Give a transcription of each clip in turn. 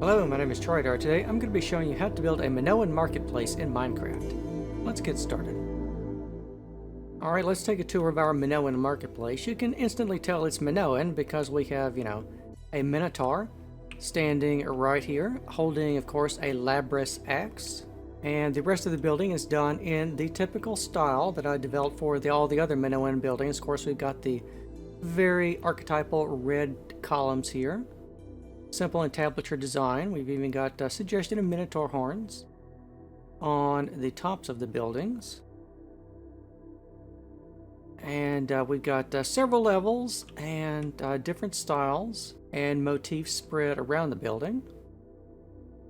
Hello, my name is Trydar. Today I'm going to be showing you how to build a Minoan marketplace in Minecraft. Let's get started. Alright, let's take a tour of our Minoan marketplace. You can instantly tell it's Minoan because we have, a Minotaur standing right here, holding, of course, a Labrys axe. And the rest of the building is done in the typical style that I developed for all the other Minoan buildings. Of course, we've got the very archetypal red columns here. Simple entablature design. We've even got suggestion of Minotaur horns on the tops of the buildings. And we've got several levels and different styles and motifs spread around the building.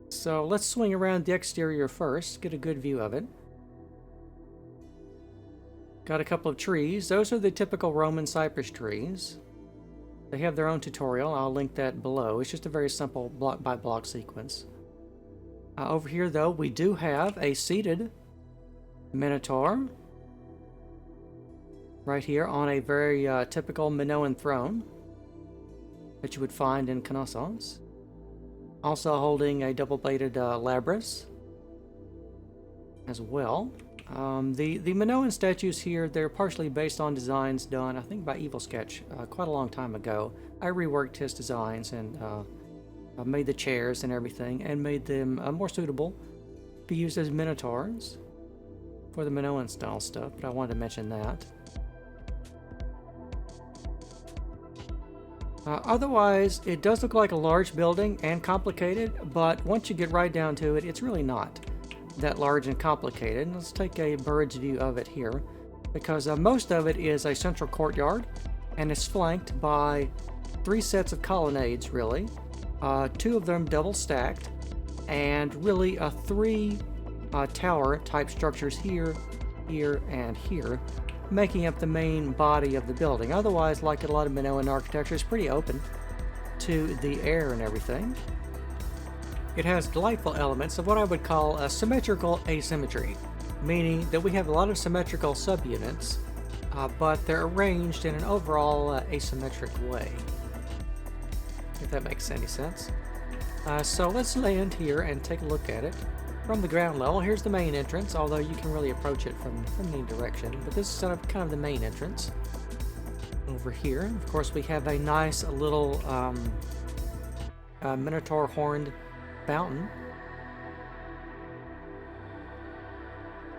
So let's swing around the exterior first, get a good view of it. Got a couple of trees. Those are the typical Roman cypress trees. They have their own tutorial. I'll link that below. It's just a very simple block by block sequence. Over here, though, we do have a seated Minotaur. Right here on a very typical Minoan throne that you would find in Cornice. Also holding a double-bladed Labrys as well. The Minoan statues here, they're partially based on designs done, I think, by Evil Sketch quite a long time ago. I reworked his designs and made the chairs and everything and made them more suitable to be used as Minotaurs for the Minoan style stuff, but I wanted to mention that. Otherwise, it does look like a large building and complicated, but once you get right down to it, it's really not that large and complicated. Let's take a bird's view of it here, because most of it is a central courtyard, and it's flanked by 3 sets of colonnades, really. 2 of them double stacked, and really 3 tower type structures here, here, and here, making up the main body of the building. Otherwise, like a lot of Minoan architecture, it's pretty open to the air and everything. It has delightful elements of what I would call a symmetrical asymmetry, meaning that we have a lot of symmetrical subunits, but they're arranged in an overall asymmetric way, if that makes any sense. So let's land here and take a look at it from the ground level. Here's the main entrance, although you can really approach it from any direction, but this is kind of the main entrance. Over here, of course, we have a nice little Minotaur horned fountain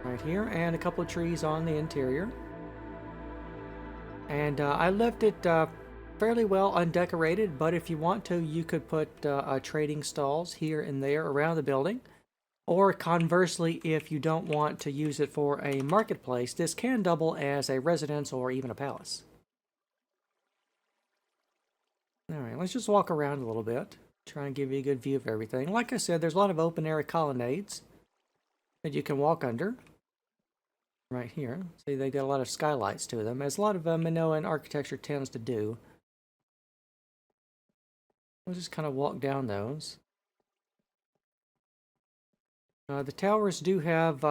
right here, and a couple of trees on the interior. And I left it fairly well undecorated, but if you want to, you could put trading stalls here and there around the building. Or conversely, if you don't want to use it for a marketplace, this can double as a residence or even a palace. Alright, let's just walk around a little bit. Try and give you a good view of everything. Like I said, there's a lot of open area colonnades that you can walk under. Right here. See, they got a lot of skylights to them, as a lot of Minoan architecture tends to do. We'll just kind of walk down those. The towers do have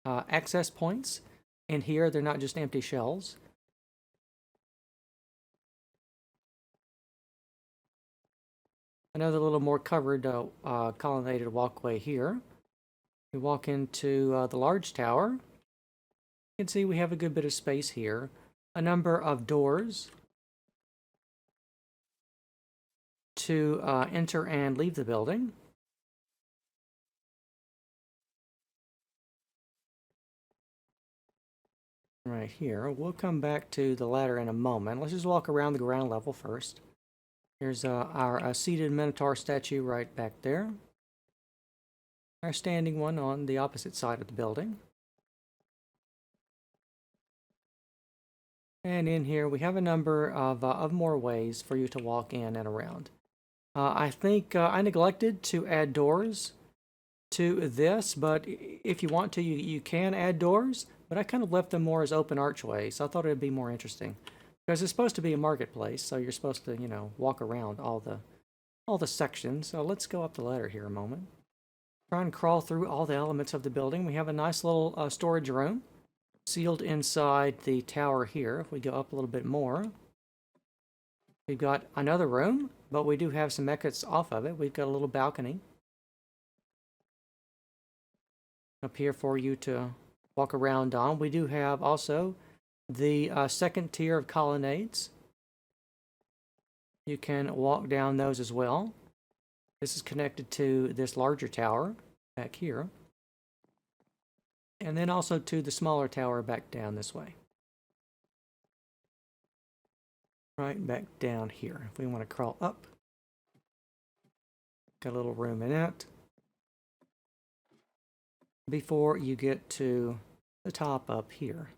access points in here. They're not just empty shells. Another little more covered colonnaded walkway here. We walk into the large tower. You can see we have a good bit of space here. A number of doors to enter and leave the building. Right here. We'll come back to the ladder in a moment. Let's just walk around the ground level first. Here's our seated Minotaur statue right back there. Our standing one on the opposite side of the building. And in here we have a number of more ways for you to walk in and around. I think I neglected to add doors to this, but if you want to, you can add doors. But I kind of left them more as open archways. I thought it would be more interesting. Because it's supposed to be a marketplace, so you're supposed to, walk around all the sections. So let's go up the ladder here a moment. Try and crawl through all the elements of the building. We have a nice little storage room sealed inside the tower here. If we go up a little bit more, We've got another room, but we do have some exits off of it. We've got a little balcony up here for you to walk around on. We do have also the second tier of colonnades. You can walk down those as well. This is connected to this larger tower back here. And then also to the smaller tower back down this way. Right back down here. If we want to crawl up, got a little room in it. Before you get to the top up here.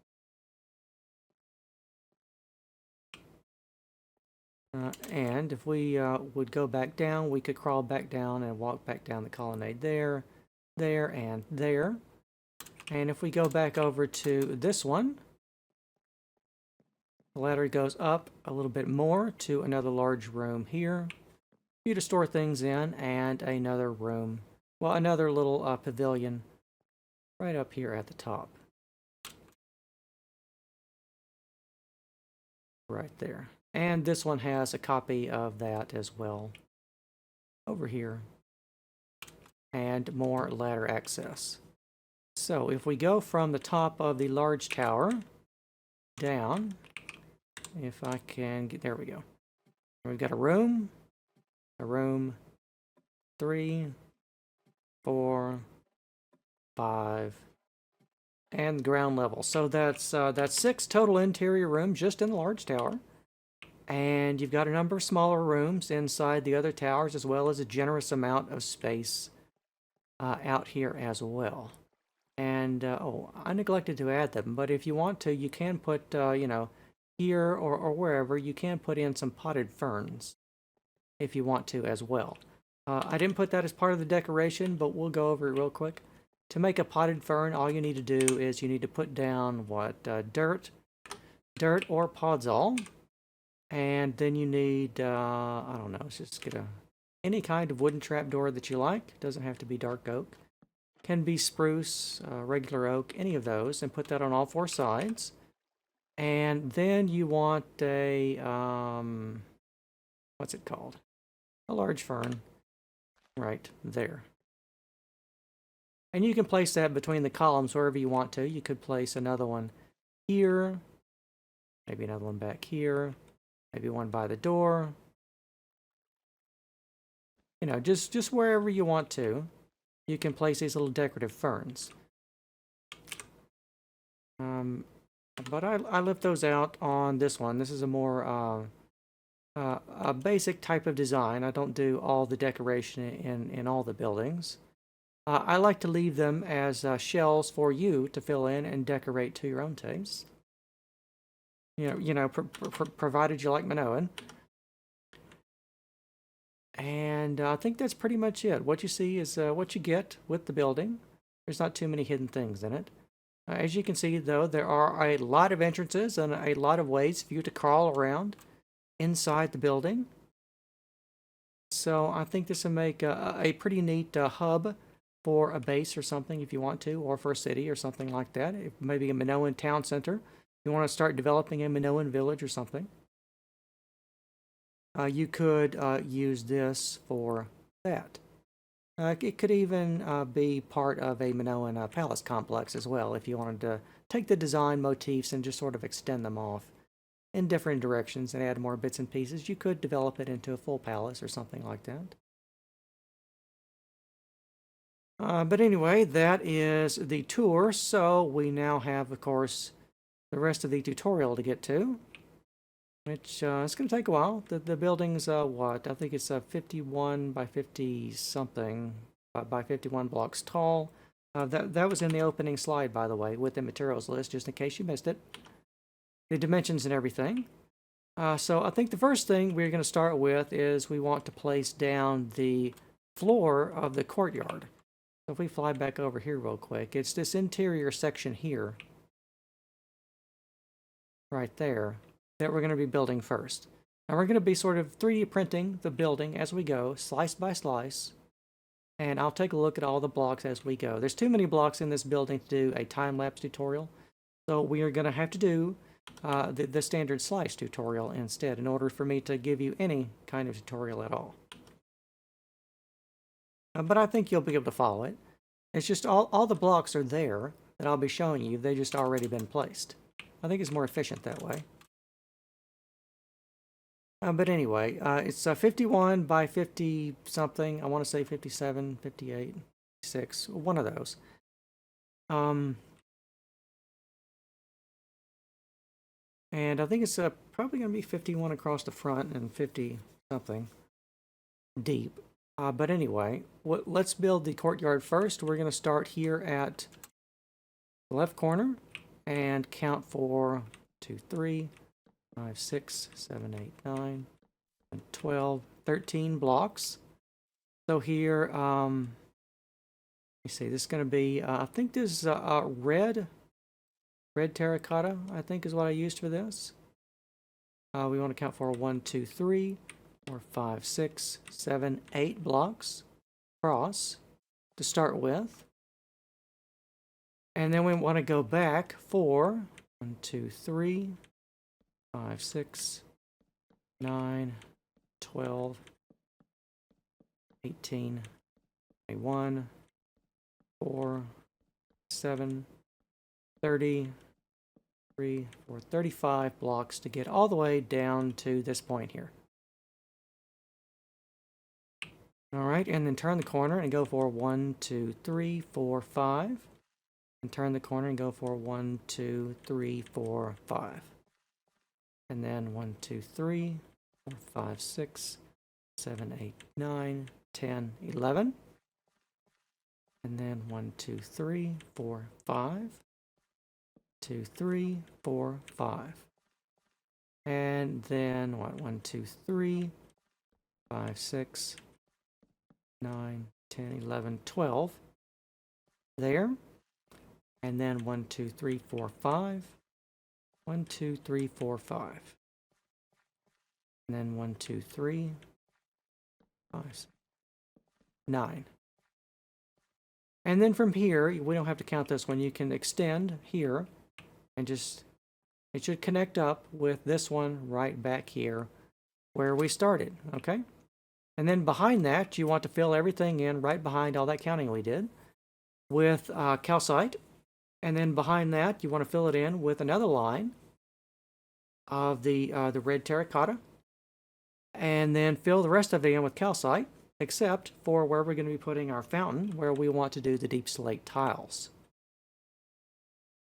And if we would go back down, we could crawl back down and walk back down the colonnade there, there, and there. And if we go back over to this one, the ladder goes up a little bit more to another large room here for you to store things in, and another room, well, another little pavilion right up here at the top. Right there. And this one has a copy of that as well over here. And more ladder access. So if we go from the top of the large tower down, if I can get, there we go. We've got a room, 3, 4, 5, and ground level. So that's 6 total interior rooms just in the large tower. And you've got a number of smaller rooms inside the other towers, as well as a generous amount of space out here as well. And, oh, I neglected to add them, but if you want to, you can put, you know, here or wherever, you can put in some potted ferns if you want to as well. I didn't put that as part of the decoration, but we'll go over it real quick. To make a potted fern, all you need to do is you need to put down, what, dirt or podzol. And then you need, I don't know, let's just get any kind of wooden trapdoor that you like. Doesn't have to be dark oak. Can be spruce, regular oak, any of those, and put that on all 4 sides. And then you want a, what's it called? A large fern right there. And you can place that between the columns wherever you want to. You could place another one here, maybe another one back here. Maybe one by the door. You know, just wherever you want to, you can place these little decorative ferns. But I left those out on this one. This is a more a basic type of design. I don't do all the decoration in all the buildings. I like to leave them as shells for you to fill in and decorate to your own taste. Provided you like Minoan. And I think that's pretty much it. What you see is what you get with the building. There's not too many hidden things in it. As you can see, though, there are a lot of entrances and a lot of ways for you to crawl around inside the building. So I think this will make a pretty neat hub for a base or something if you want to, or for a city or something like that. Maybe a Minoan town center. You want to start developing a Minoan village or something. You could use this for that. It could even be part of a Minoan palace complex as well, if you wanted to take the design motifs and just sort of extend them off in different directions and add more bits and pieces. You could develop it into a full palace or something like that. But anyway, that is the tour. So we now have, of course, the rest of the tutorial to get to, which it's going to take a while. The building's what? I think it's 51 by 50 something by 51 blocks tall. That was in the opening slide, by the way, with the materials list, just in case you missed it. The dimensions and everything. So I think the first thing we're going to start with is we want to place down the floor of the courtyard. So if we fly back over here real quick, it's this interior section here, right there, that we're going to be building first. And we're going to be sort of 3D printing the building as we go, slice by slice. And I'll take a look at all the blocks as we go. There's too many blocks in this building to do a time-lapse tutorial. So we are going to have to do the standard slice tutorial instead, in order for me to give you any kind of tutorial at all. But I think you'll be able to follow it. It's just all the blocks are there that I'll be showing you. They've just already been placed. I think it's more efficient that way. But anyway, it's 51 by 50 something. I want to say 57, 58, 56, one of those. And I think it's probably going to be 51 across the front and 50 something deep. But anyway, let's build the courtyard first. We're going to start here at the left corner and count for 2, 3, 5, 6, 7, 8, 9, and 12, 13 blocks. So here, let me see, this is going to be, I think this is red terracotta, I think is what I used for this. We want to count for 1, 2, 3, 4, 5, 6, 7, 8 blocks across to start with. And then we want to go back for 1, 2, 3, 5, 6, 9, 12, 18, 21, 4, 7, 30, 3, 4, 35 blocks to get all the way down to this point here. All right, and then turn the corner and go for 1, 2, 3, 4, 5. And turn the corner and go for 1, 2, 3, 4, 5. And then 1, 2, 3, 4, 5, 6, 7, 8, 9, 10, 11. And then 1, 2, 3, 4, 5. 2, 3, 4, 5. And then what? 1, 2, 3, 5, 6, 9, 10, 11, 12. There. And then 1, 2, 3, 4, 5. 1, 2, 3, 4, 5. And then 1, 2, 3, 5, 6, 9. And then from here, we don't have to count this one. You can extend here and just, it should connect up with this one right back here where we started, okay? And then behind that, you want to fill everything in right behind all that counting we did with calcite. And then behind that, you want to fill it in with another line of the red terracotta. And then fill the rest of it in with calcite, except for where we're going to be putting our fountain, where we want to do the deep slate tiles.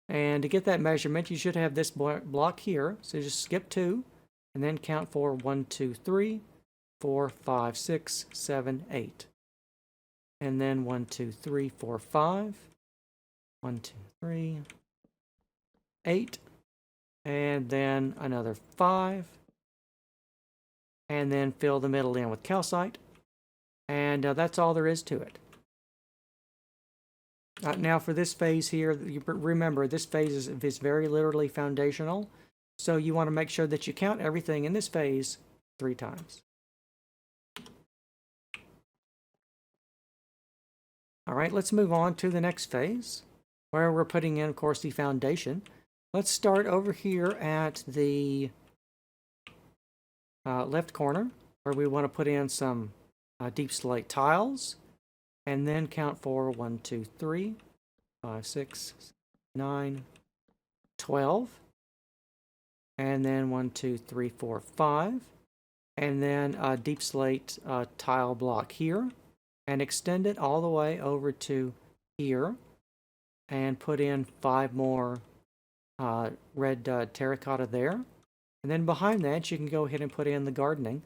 And to get that measurement, you should have this block here. So just skip 2, and then count for 1, 2, 3, 4, 5, 6, 7, 8. And then 1, 2, 3, 4, 5. 1, 2, 3, 8. And then another 5. And then fill the middle in with calcite. And that's all there is to it. Now for this phase here, remember this phase is very literally foundational. So you want to make sure that you count everything in this phase 3 times. All right, let's move on to the next phase, where we're putting in, of course, the foundation. Let's start over here at the left corner, where we want to put in some deep slate tiles, and then count for 1, 2, 3, 5, 6, 9, 12, and then 1, 2, 3, 4, 5, and then a deep slate tile block here, and extend it all the way over to here, and put in 5 more red terracotta there. And then behind that, you can go ahead and put in the gardening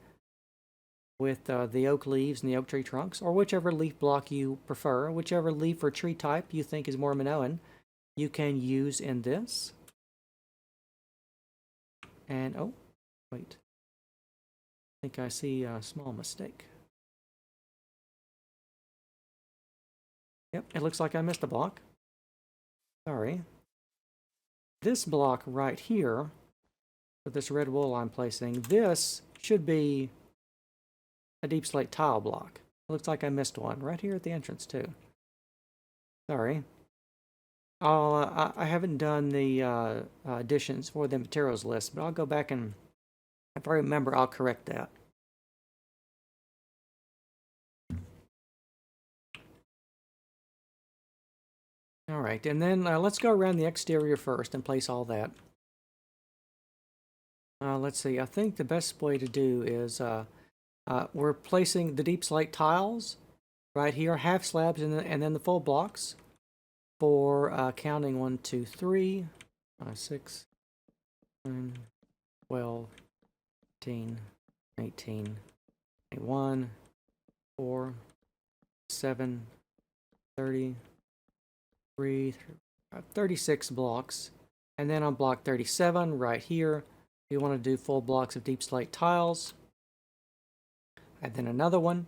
with the oak leaves and the oak tree trunks, or whichever leaf block you prefer, whichever leaf or tree type you think is more Minoan, you can use in this. And, oh, wait. I think I see a small mistake. Yep, it looks like I missed a block. Sorry. This block right here, with this red wool I'm placing, this should be a deep slate tile block. It looks like I missed one right here at the entrance too. Sorry. I haven't done the additions for the materials list, but I'll go back and if I remember, I'll correct that. All right, and then let's go around the exterior first and place all that. Let's see, I think the best way to do is we're placing the deep slate tiles right here, half slabs, and then the full blocks for counting 1, 2, 3, 5, 6, 9, 12, 15, 18, 21, 4, 7, 30, 36 blocks. And then on block 37, right here, we want to do full blocks of deep slate tiles. And then another one.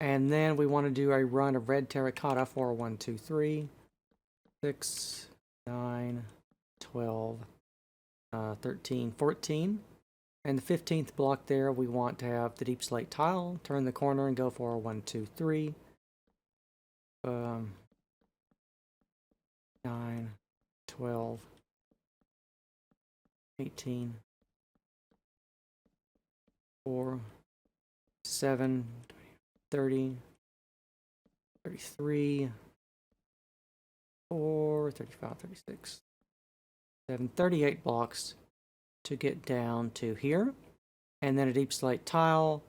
And then we want to do a run of red terracotta for 1, 2, 3, 6, 9, 12, 13, 14. And the 15th block there, we want to have the deep slate tile, turn the corner and go for 1, 2, 3. 9, 12, 18, 4, 7, 30, 33, 4, 35, 36, 7, 38 blocks to get down to here. And then a deep slate tile,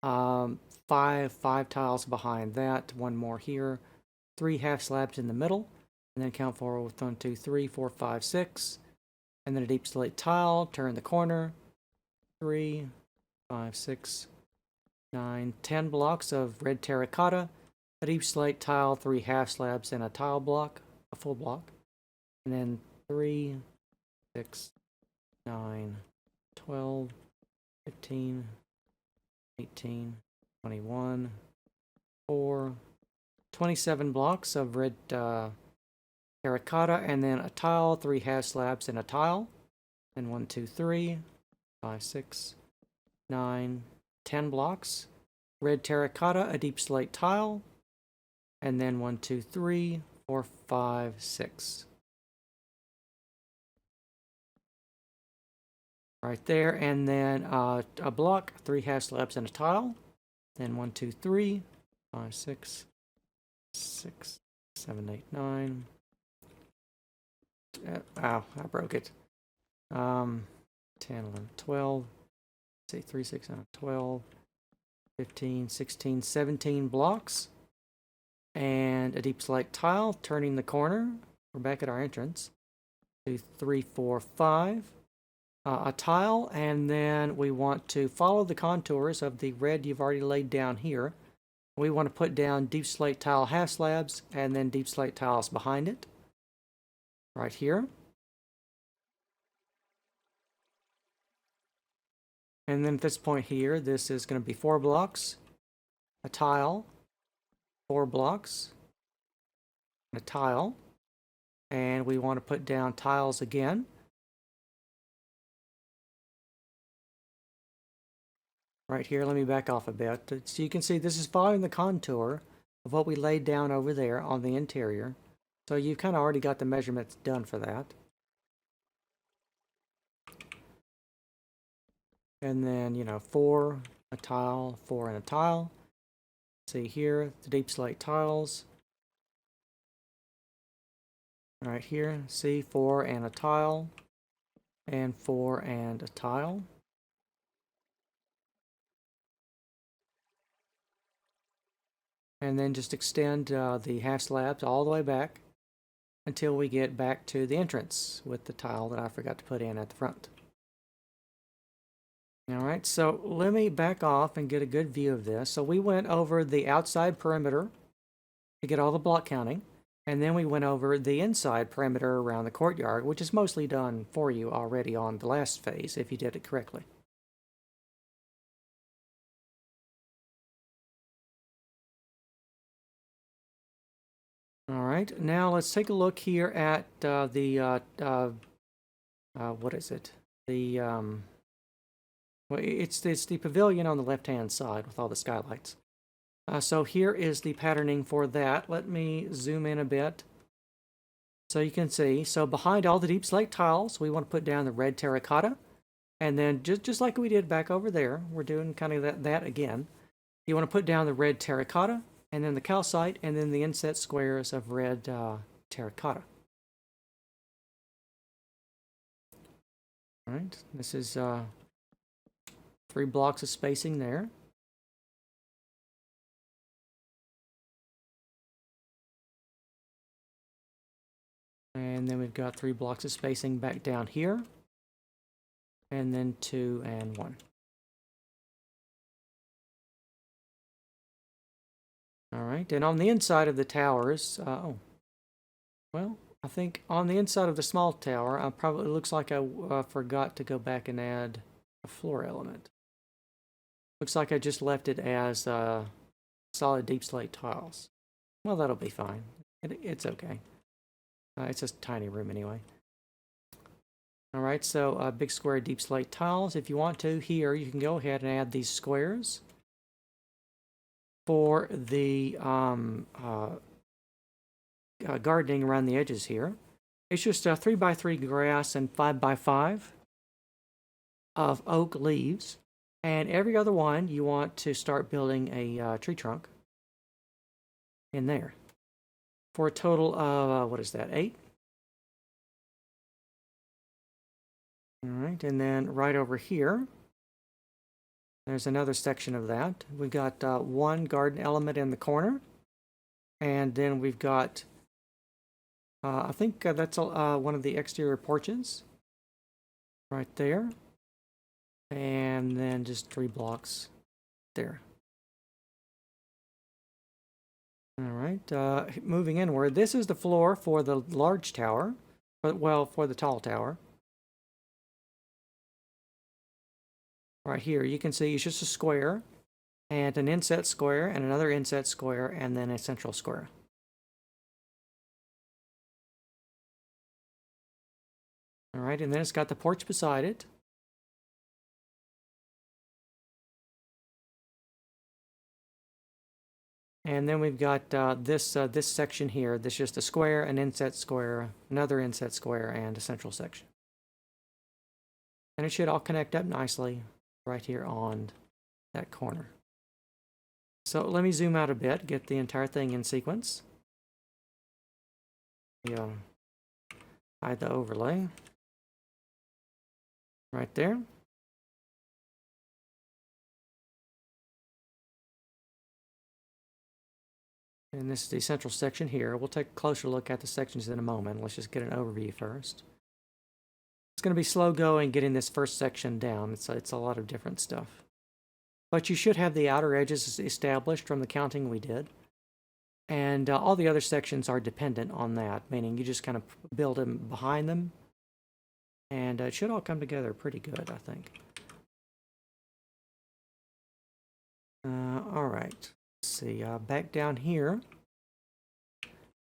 five tiles behind that, one more here, 3 half slabs in the middle, and then count forward with 1, 2, 3, 4, 5, 6, and then a deep slate tile, turn the corner, 3, 5, 6, 9, 10 blocks of red terracotta, a deep slate tile, 3 half slabs, and a tile block, a full block, and then 3, 6, 9, 12, 15, 18, 21, 4, 27 blocks of red terracotta, and then a tile, 3 half slabs, and a tile. Then 1, 2, 3, 5, 6, 9, 10 blocks. Red terracotta, a deep slate tile, and then 1, 2, 3, 4, 5, 6. Right there, and then a block, 3 half slabs, and a tile. Then 1, 2, 3, 5, 6, 7, 8, 9. Ow, I broke it. 10, 11, 12. Let's see, 3, 6, 9, 12, 15, 16, 17 blocks. And a deep slate tile, turning the corner. We're back at our entrance. 2, 3, 4, 5. A tile, and then we want to follow the contours of the red you've already laid down here. We want to put down deep slate tile half slabs, and then deep slate tiles behind it. Right here. And then at this point here, this is going to be 4 blocks, a tile, 4 blocks, a tile, and we want to put down tiles again. Right here, let me back off a bit. So you can see this is following the contour of what we laid down over there on the interior. So you've kind of already got the measurements done for that. And then, 4, a tile, 4, and a tile. See here, the deep slate tiles. Right here, see 4 and a tile, and 4 and a tile. And then just extend the half slabs all the way back until we get back to the entrance with the tile that I forgot to put in at the front. All right, so let me back off and get a good view of this. So we went over the outside perimeter to get all the block counting, and then we went over the inside perimeter around the courtyard, which is mostly done for you already on the last phase if you did it correctly. All right, now let's take a look here at what is it? Well, it's the pavilion on the left-hand side with all the skylights. So here is the patterning for that. Let me zoom in a bit So you can see, so behind all the deep slate tiles, we want to put down the red terracotta. And then just like we did back over there, we're doing kind of that again. You want to put down the red terracotta, and then the calcite, and then the inset squares of red terracotta. All right, this is 3 blocks of spacing there. And then we've got 3 blocks of spacing back down here. And then 2 and 1. All right, and on the inside of the towers, well, I think on the inside of the small tower, it looks like I forgot to go back and add a floor element. Looks like I just left it as solid deep slate tiles. Well, that'll be fine. It's okay. It's just a tiny room anyway. All right, so big square deep slate tiles. If you want to, here, you can go ahead and add these squares for the gardening around the edges here. It's just 3x3 grass and 5x5 of oak leaves. And every other one, you want to start building a tree trunk in there for a total of, what is that, 8? All right, and then right over here, there's another section of that. We've got 1 garden element in the corner, and then we've got, I think that's one of the exterior porches right there, and then just 3 blocks there. All right, moving inward, this is the floor for the large tower, well, for the tall tower. Right here, you can see it's just a square, and an inset square, and another inset square, and then a central square. All right, and then it's got the porch beside it. And then we've got this section here. This is just a square, an inset square, another inset square, and a central section. And it should all connect up nicely right here on that corner. So let me zoom out a bit, get the entire thing in sequence. Yeah, hide the overlay right there. And this is the central section here. We'll take a closer look at the sections in a moment. Let's just get an overview first. It's going to be slow going getting this first section down. It's a lot of different stuff. But you should have the outer edges established from the counting we did. And all the other sections are dependent on that, meaning you just kind of build them behind them. And it should all come together pretty good, I think. All right. Let's see, back down here.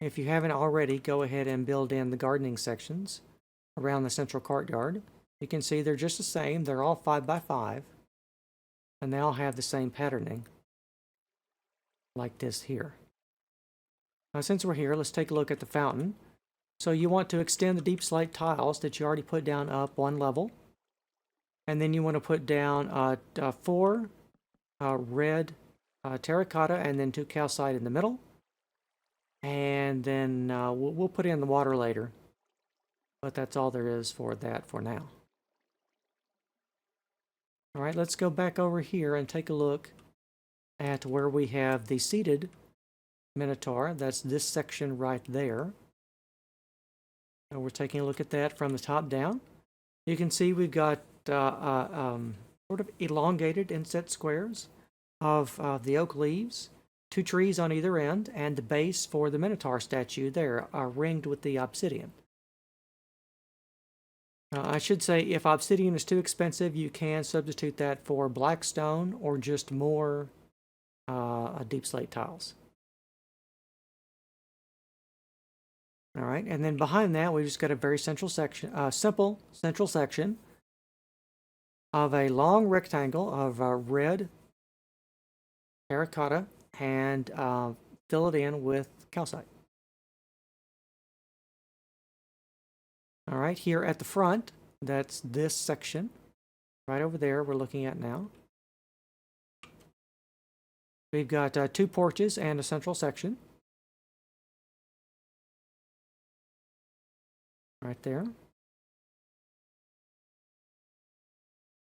If you haven't already, go ahead and build in the gardening sections around the central courtyard. You can see they're just the same. They're all 5x5. And they all have the same patterning, like this here. Now, since we're here, let's take a look at the fountain. So you want to extend the deep slate tiles that you already put down up 1 level. And then you want to put down 4 red terracotta and then 2 calcite in the middle. And then we'll put in the water later. But that's all there is for that for now. All right, let's go back over here and take a look at where we have the seated Minotaur. That's this section right there. And we're taking a look at that from the top down. You can see we've got sort of elongated inset squares of the oak leaves, 2 trees on either end, and the base for the Minotaur statue there are ringed with the obsidian. I should say, if obsidian is too expensive, you can substitute that for black stone or just more deep slate tiles. All right, and then behind that, we just got a very simple central section of a long rectangle of red terracotta and fill it in with calcite. All right, here at the front, that's this section. Right over there we're looking at now. We've got 2 porches and a central section. Right there.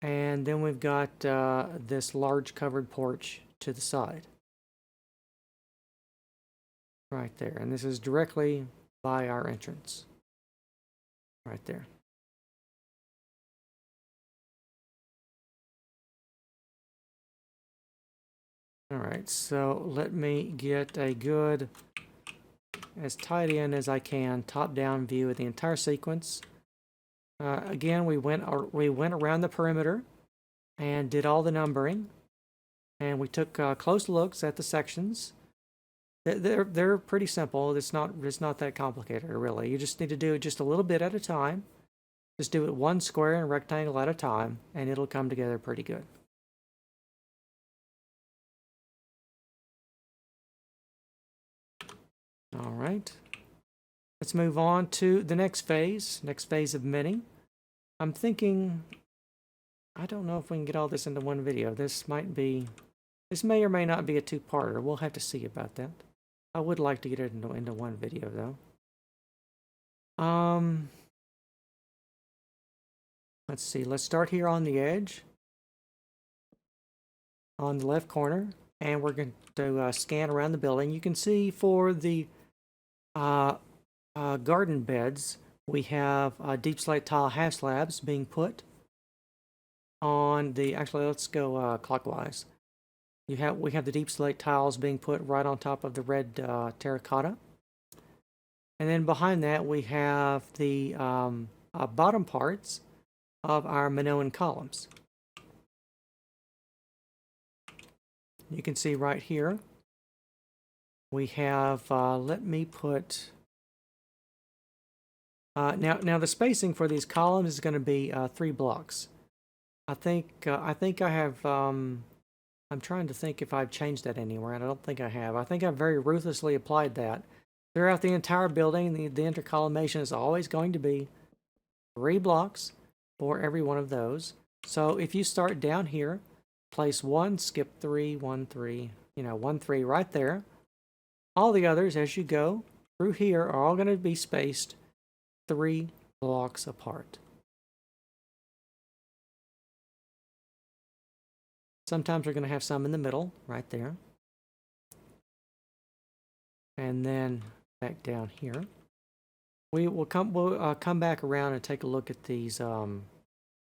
And then we've got this large covered porch to the side. Right there. And this is directly by our entrance. Right there. All right, so let me get a good, as tight in as I can, top-down view of the entire sequence. Again, we went around the perimeter and did all the numbering, and we took close looks at the sections. They're pretty simple. It's not that complicated, really. You just need to do it just a little bit at a time. Just do it one square and rectangle at a time, and it'll come together pretty good. All right. Let's move on to the next phase of minning. I'm thinking, I don't know if we can get all this into one video. This may or may not be a 2-parter. We'll have to see about that. I would like to get it into one video, though. Let's see. Let's start here on the edge, on the left corner, and we're going to scan around the building. You can see for the garden beds, we have deep slate tile half slabs being put on the. Actually, let's go clockwise. We have the deep slate tiles being put right on top of the red terracotta, and then behind that we have the bottom parts of our Minoan columns. You can see right here we have. Let me put. Now the spacing for these columns is going to be 3 blocks. I think I have. I'm trying to think if I've changed that anywhere, and I don't think I have. I think I've very ruthlessly applied that throughout the entire building. The intercolumnation is always going to be 3 blocks for every one of those. So if you start down here, place 1, skip 3, 1, 3, 1, 3 right there. All the others as you go through here are all going to be spaced 3 blocks apart. Sometimes we're going to have some in the middle, right there. And then back down here. We'll come back around and take a look at these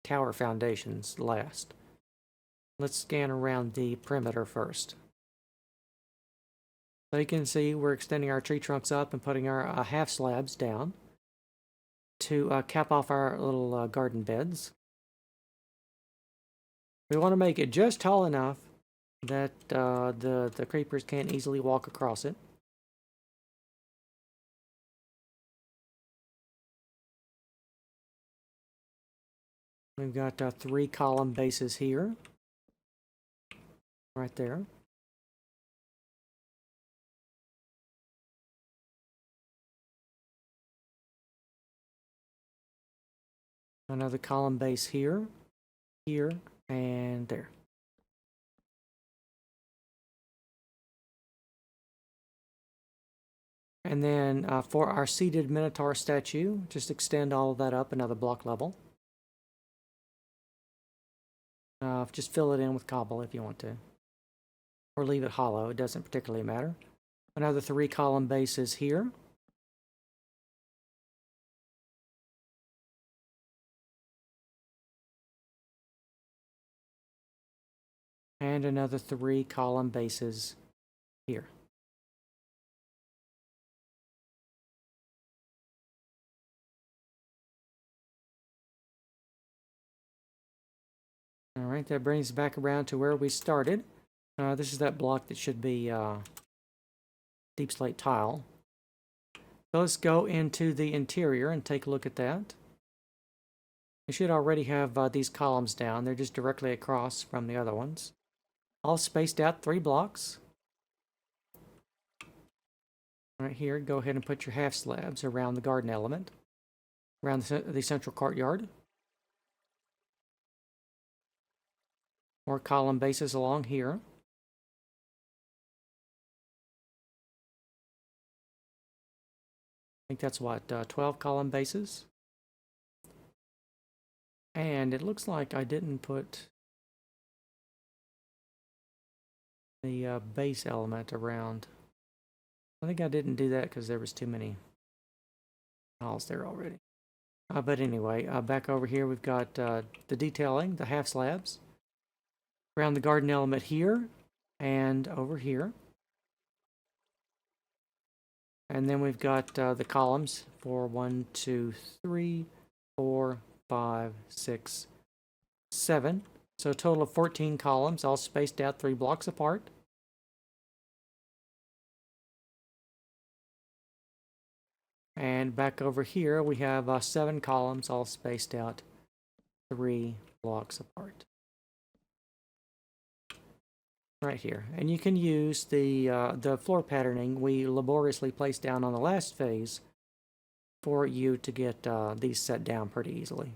tower foundations last. Let's scan around the perimeter first. So you can see we're extending our tree trunks up and putting our half slabs down to cap off our little garden beds. We want to make it just tall enough that the creepers can't easily walk across it. We've got 3 column bases here, right there. Another column base here, here, and there. And then for our seated Minotaur statue, just extend all of that up another block level. Just fill it in with cobble if you want to. Or leave it hollow, it doesn't particularly matter. Another 3 column bases here. And another 3 column bases here. All right, that brings us back around to where we started. This is that block that should be deep slate tile. So let's go into the interior and take a look at that. You should already have these columns down. They're just directly across from the other ones. All spaced out 3 blocks. Right here, go ahead and put your half slabs around the garden element. around the central courtyard. More column bases along here. I think that's what, 12 column bases. And it looks like I didn't put the base element around. I think I didn't do that because there was too many tiles there already. But anyway, back over here we've got the detailing, the half slabs, around the garden element here and over here. And then we've got the columns for 1, 2, 3, 4, 5, 6, 7. So a total of 14 columns, all spaced out 3 blocks apart. And back over here, we have 7 columns, all spaced out 3 blocks apart. Right here. And you can use the floor patterning we laboriously placed down on the last phase for you to get these set down pretty easily.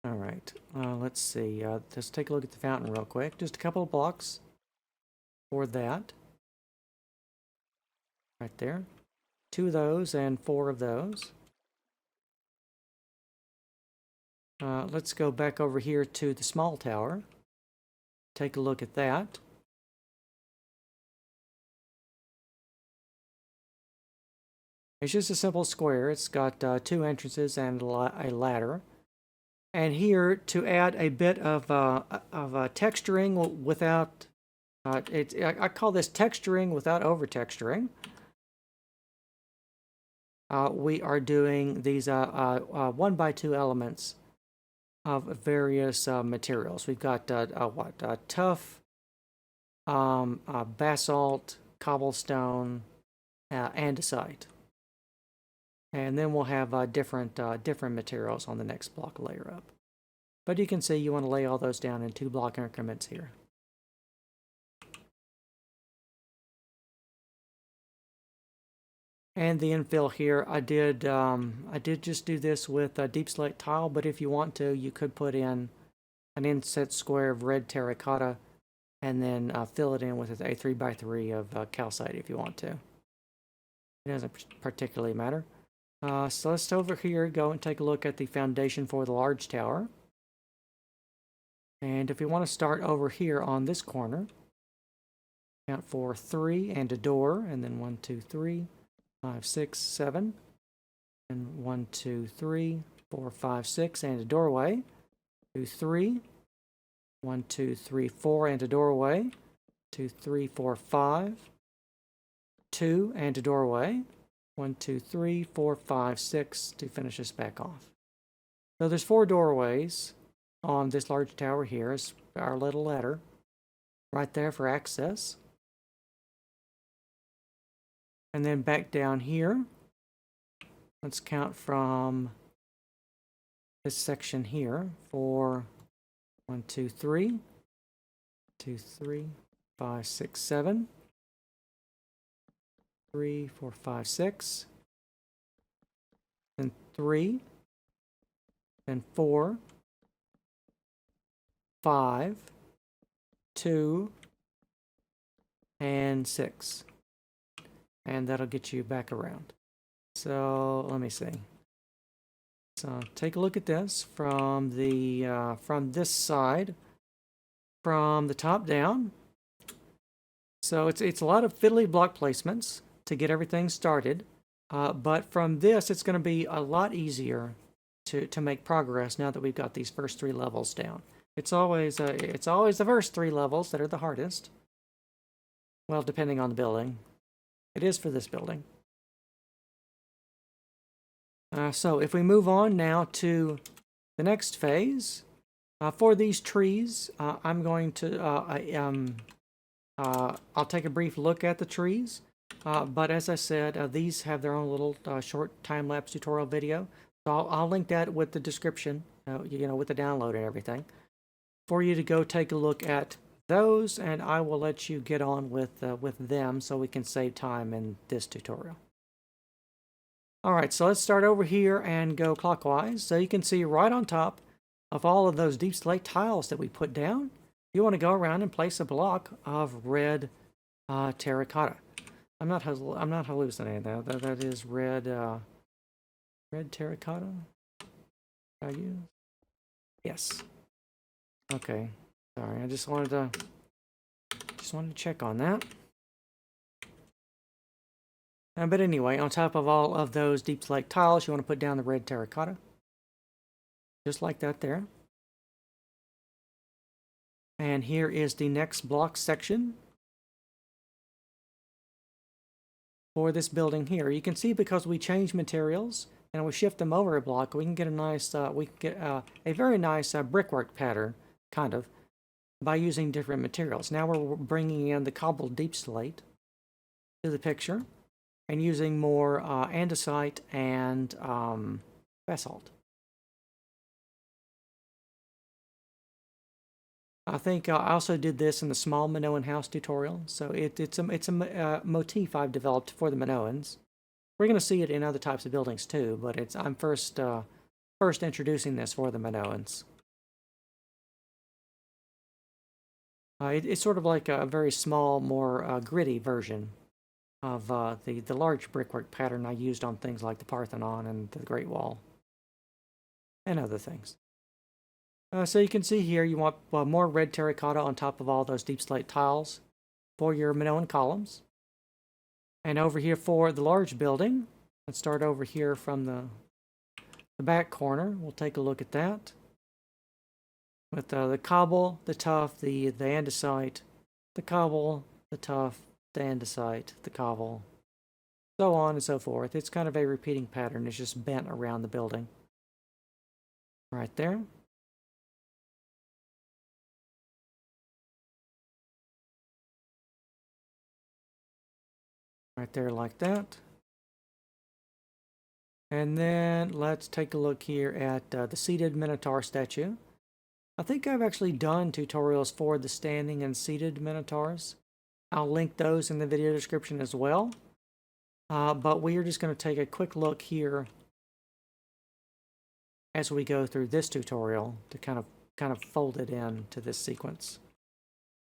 All right, let's see. Let's take a look at the fountain real quick. Just a couple of blocks for that. Right there. 2 of those and 4 of those. Let's go back over here to the small tower. Take a look at that. It's just a simple square. It's got 2 entrances and a ladder. And here, to add a bit of texturing without, I call this texturing without over-texturing. We are doing these 1x2 elements of various materials. We've got tough, basalt, cobblestone, andesite. And then we'll have different materials on the next block layer up. But you can see you want to lay all those down in 2 block increments here. And the infill here, I did just do this with a deep slate tile, but if you want to, you could put in an inset square of red terracotta and then fill it in with a 3x3 of calcite if you want to. It doesn't particularly matter. So let's over here go and take a look at the foundation for the large tower. And if we want to start over here on this corner, count for 3 and a door, and then 1, 2, 3, 5, 6, 7, and 1, 2, 3, 4, 5, 6, and a doorway. 2, 3, 1, 2, 3, 4, and a doorway. 2, 3, 4, 5, 2, and a doorway. 1, 2, 3, 4, 5, 6 to finish this back off. So there's 4 doorways on this large tower here. Is our little ladder right there for access. And then back down here, let's count from this section here for 1, 2, 3, 2, 3, 5, 6, 7. 3, 4, 5, 6, then 3, then 4, 5, 2, and 6. And that'll get you back around. So let me see. So take a look at this from this side, from the top down. So it's a lot of fiddly block placements to get everything started, but from this it's going to be a lot easier to make progress now that we've got these first 3 levels down. It's always the first 3 levels that are the hardest. Well, depending on the building. It is for this building. So if we move on now to the next phase, for these trees, I'm going to I'll take a brief look at the trees. But as I said, these have their own little short time-lapse tutorial video. So I'll link that with the description, with the download and everything, for you to go take a look at those, and I will let you get on with them so we can save time in this tutorial. Alright, so let's start over here and go clockwise. So you can see right on top of all of those deep slate tiles that we put down, you want to go around and place a block of red terracotta. I'm not hallucinating that. That is red red terracotta. I use? Yes. Okay. Sorry, I just wanted to check on that. But anyway, on top of all of those deep slate tiles, you want to put down the red terracotta. Just like that there. And here is the next block section for this building here. You can see because we change materials and we shift them over a block, we can get a nice, a very nice brickwork pattern, kind of, by using different materials. Now we're bringing in the cobbled deep slate to the picture and using more andesite and basalt. I think I also did this in the small Minoan house tutorial, so it's a motif I've developed for the Minoans. We're going to see it in other types of buildings too, but I'm first introducing this for the Minoans. It's sort of like a very small, more gritty version of the large brickwork pattern I used on things like the Parthenon and the Great Wall and other things. So you can see here you want more red terracotta on top of all those deep slate tiles for your Minoan columns. And over here for the large building, let's start over here from the back corner. We'll take a look at that. With the cobble, the tuff, the andesite, the cobble, the tuff, the andesite, the cobble, so on and so forth. It's kind of a repeating pattern. It's just bent around the building. Right there. Right there like that. And then let's take a look here at the seated Minotaur statue. I think I've actually done tutorials for the standing and seated Minotaurs. I'll link those in the video description as well. But we are just going to take a quick look here as we go through this tutorial to kind of fold it into this sequence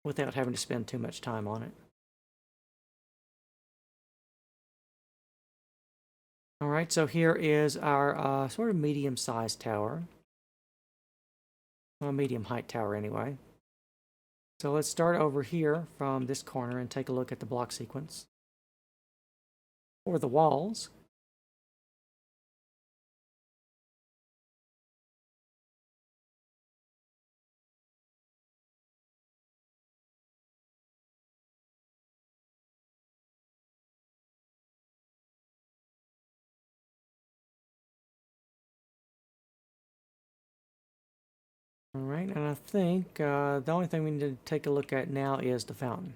without having to spend too much time on it. Alright, so here is our sort of medium-sized tower. Well, medium height tower anyway. So let's start over here from this corner and take a look at the block sequence. For the walls, alright, and I think the only thing we need to take a look at now is the fountain.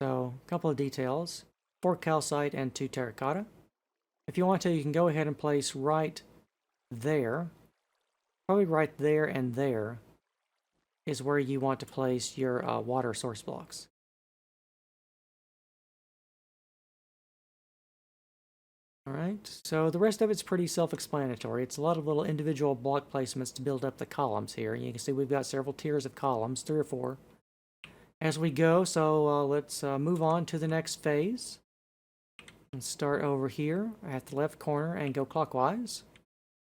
So, a couple of details. 4 calcite and 2 terracotta. If you want to, you can go ahead and place right there. Probably right there and there is where you want to place your water source blocks. Alright, so the rest of it's pretty self-explanatory. It's a lot of little individual block placements to build up the columns here. You can see we've got several tiers of columns, 3 or 4, as we go. So let's move on to the next phase. And start over here at the left corner and go clockwise.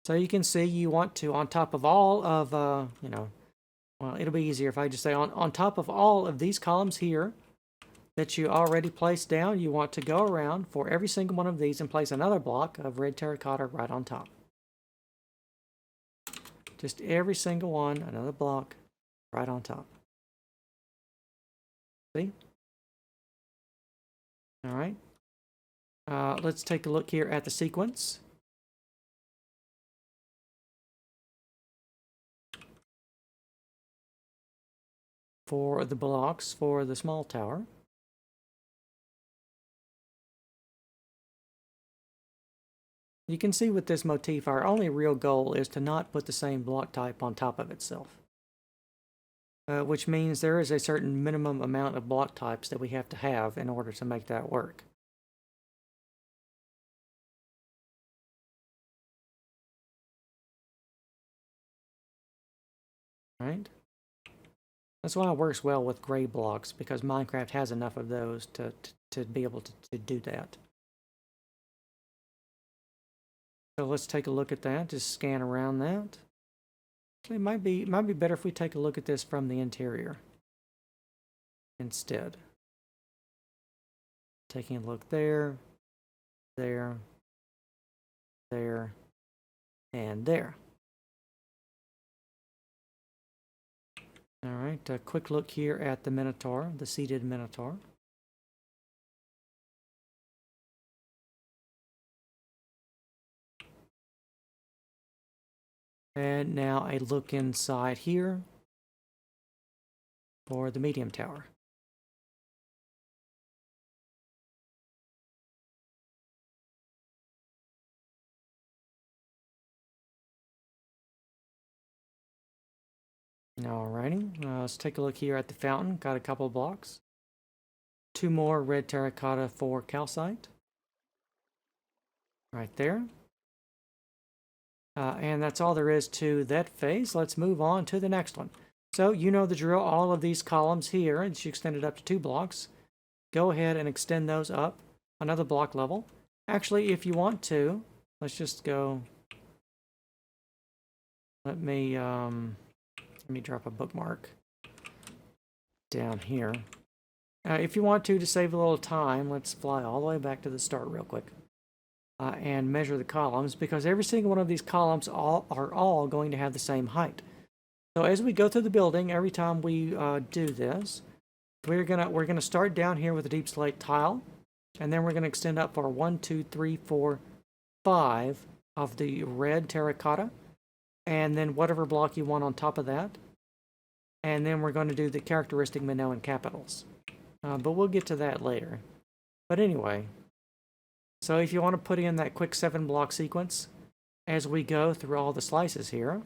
So you can see you want to, on top of all of, well, it'll be easier if I just say on top of all of these columns here that you already placed down, you want to go around for every single one of these and place another block of red terracotta right on top. Just every single one, another block right on top. See? All right. Let's take a look here at the sequence. For the blocks for the small tower. You can see with this motif, our only real goal is to not put the same block type on top of itself. Which means there is a certain minimum amount of block types that we have to have in order to make that work. right? That's why it works well with gray blocks, because Minecraft has enough of those to be able to do that. So let's take a look at that, just scan around that. Actually, it might be better if we take a look at this from the interior instead. Taking a look there, there, there, and there. All right, a quick look here at the Minotaur, the seated Minotaur. And now a look inside here for the medium tower. Alrighty, let's take a look here at the fountain. Got a couple of blocks. 2 more red terracotta for calcite. Right there. And that's all there is to that phase. Let's move on to the next one. So you know the drill. All of these columns here, and you extend it up to 2 blocks. Go ahead and extend those up another block level. Actually, if you want to, let's just go. Let me drop a bookmark down here. If you want to save a little time, let's fly all the way back to the start real quick and measure the columns, because every single one of these columns are all going to have the same height. So as we go through the building, every time we do this, we're gonna start down here with a deep slate tile, and then we're gonna extend up for 1, 2, 3, 4, 5 of the red terracotta, and then whatever block you want on top of that. And then we're going to do the characteristic Minoan capitals. But we'll get to that later. But anyway, so if you want to put in that quick 7-block sequence as we go through all the slices here,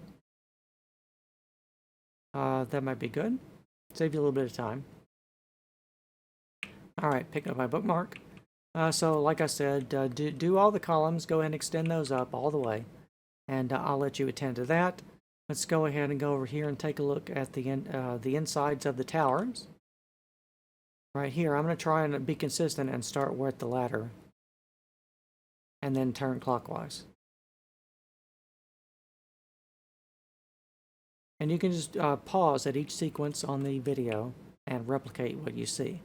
that might be good. Save you a little bit of time. All right, pick up my bookmark. So like I said, do all the columns, go ahead and extend those up all the way. And I'll let you attend to that. Let's go ahead and go over here and take a look at the insides of the towers. Right here, I'm going to try and be consistent and start with the ladder. And then turn clockwise. And you can just pause at each sequence on the video and replicate what you see.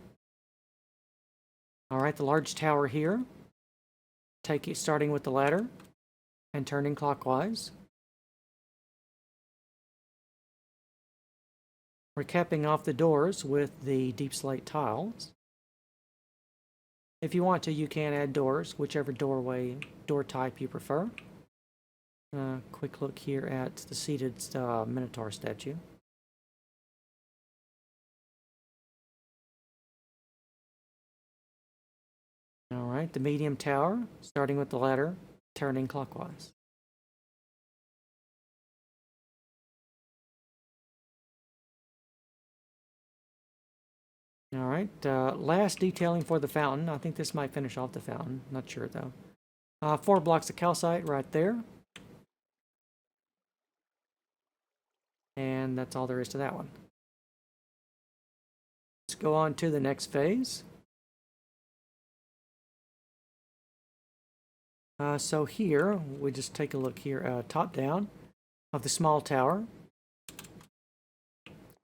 Alright, the large tower here. Take it starting with the ladder and turning clockwise. We're capping off the doors with the deep slate tiles. If you want to, you can add doors, whichever door type you prefer. Quick look here at the seated Minotaur statue. Alright, the medium tower, starting with the ladder, turning clockwise. Alright, last detailing for the fountain. I think this might finish off the fountain. Not sure though. 4 blocks of calcite right there. And that's all there is to that one. Let's go on to the next phase. So here, we just take a look here, top down of the small tower.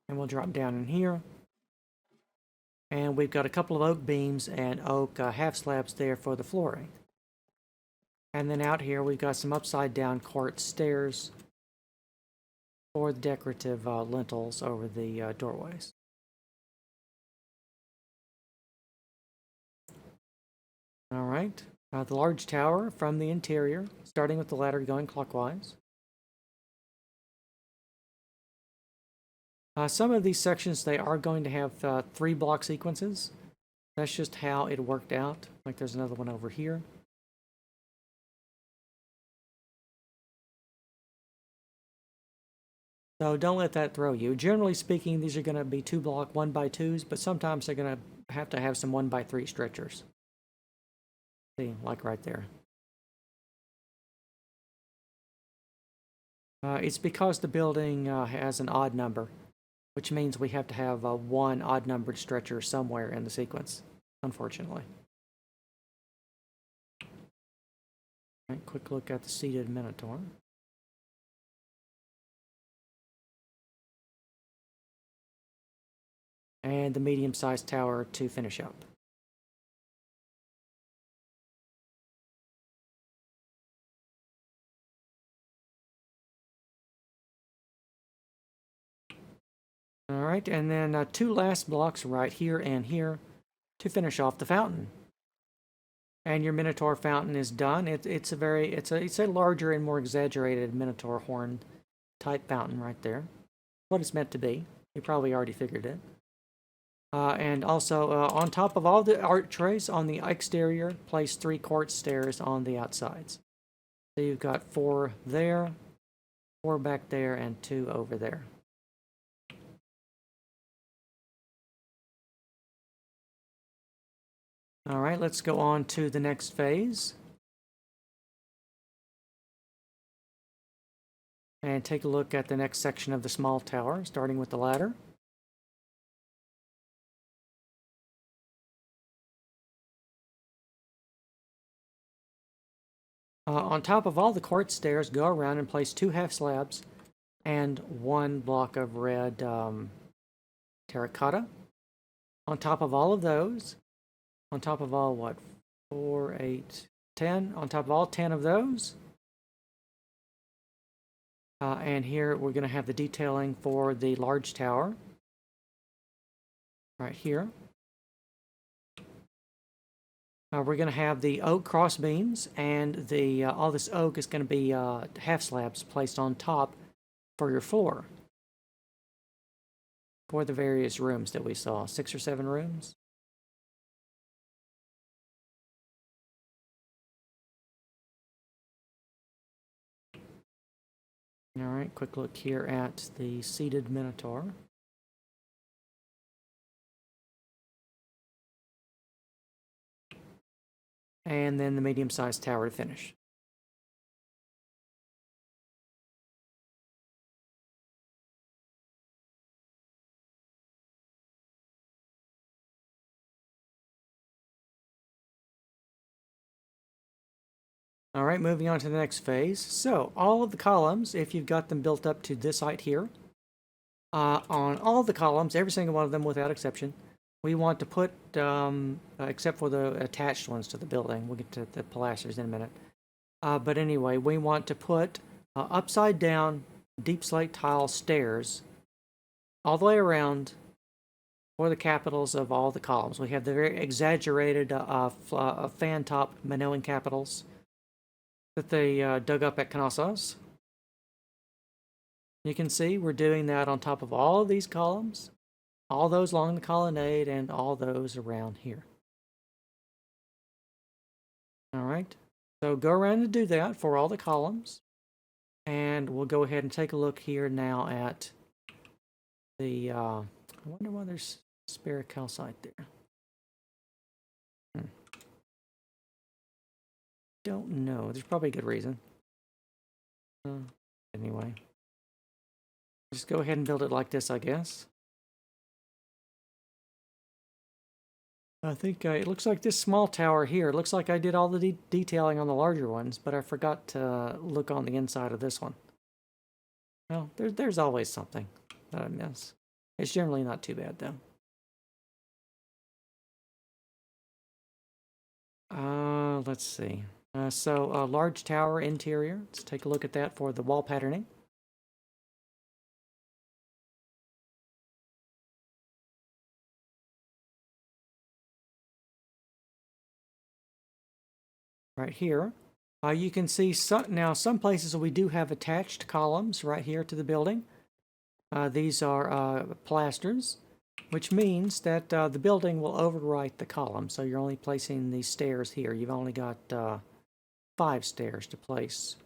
And we'll drop down in here. And we've got a couple of oak beams and oak half slabs there for the flooring. And then out here we've got some upside down quartz stairs for the decorative lintels over the doorways. Alright, the large tower from the interior, starting with the ladder going clockwise. Some of these sections, they are going to have 3-block sequences. That's just how it worked out. Like there's another one over here. So don't let that throw you. Generally speaking, these are going to be 2-block 1x2s, but sometimes they're going to have some 1x3 stretchers. See, like right there. It's because the building has an odd number, which means we have to have one odd-numbered stretcher somewhere in the sequence, unfortunately. All right, quick look at the seated Minotaur. And the medium-sized tower to finish up. All right, and then two last blocks right here and here to finish off the fountain. And your Minotaur fountain is done. It's a larger and more exaggerated Minotaur horn type fountain right there. What it's meant to be. You probably already figured it. And also on top of all the archways on the exterior, place 3 quartz stairs on the outsides. So you've got 4 there, 4 back there, and 2 over there. All right, let's go on to the next phase. And take a look at the next section of the small tower, starting with the ladder. On top of all the quartz stairs, go around and place 2 half slabs and 1 block of red terracotta. On top of all of those, on top of all, what, 4, 8, 10, on top of all 10 of those, and here we're going to have the detailing for the large tower, right here. We're going to have the oak cross beams, and the all this oak is going to be half slabs placed on top for your floor for the various rooms that we saw. 6 or 7 rooms. All right, quick look here at the seated Minotaur. And then the medium-sized tower to finish. All right, moving on to the next phase. So all of the columns, if you've got them built up to this height here, on all the columns, every single one of them without exception, we want to put, except for the attached ones to the building, we'll get to the pilasters in a minute. But anyway, we want to put upside down deep slate tile stairs all the way around for the capitals of all the columns. We have the very exaggerated fan top Minoan capitals that they dug up at Cornice. You can see we're doing that on top of all of these columns, all those along the colonnade, and all those around here. All right, so go around and do that for all the columns. And we'll go ahead and take a look here now at the, I wonder why there's spare calcite there. Don't know. There's probably a good reason. Anyway, just go ahead and build it like this, I guess. I think it looks like this small tower here. It looks like I did all the detailing on the larger ones, but I forgot to look on the inside of this one. Well, there's always something that I miss. It's generally not too bad, though. Let's see. So large tower interior. Let's take a look at that for the wall patterning. Right here. You can see now some places we do have attached columns right here to the building. These are pilasters, which means that the building will overwrite the column. So you're only placing these stairs here. You've only got 5 stairs to place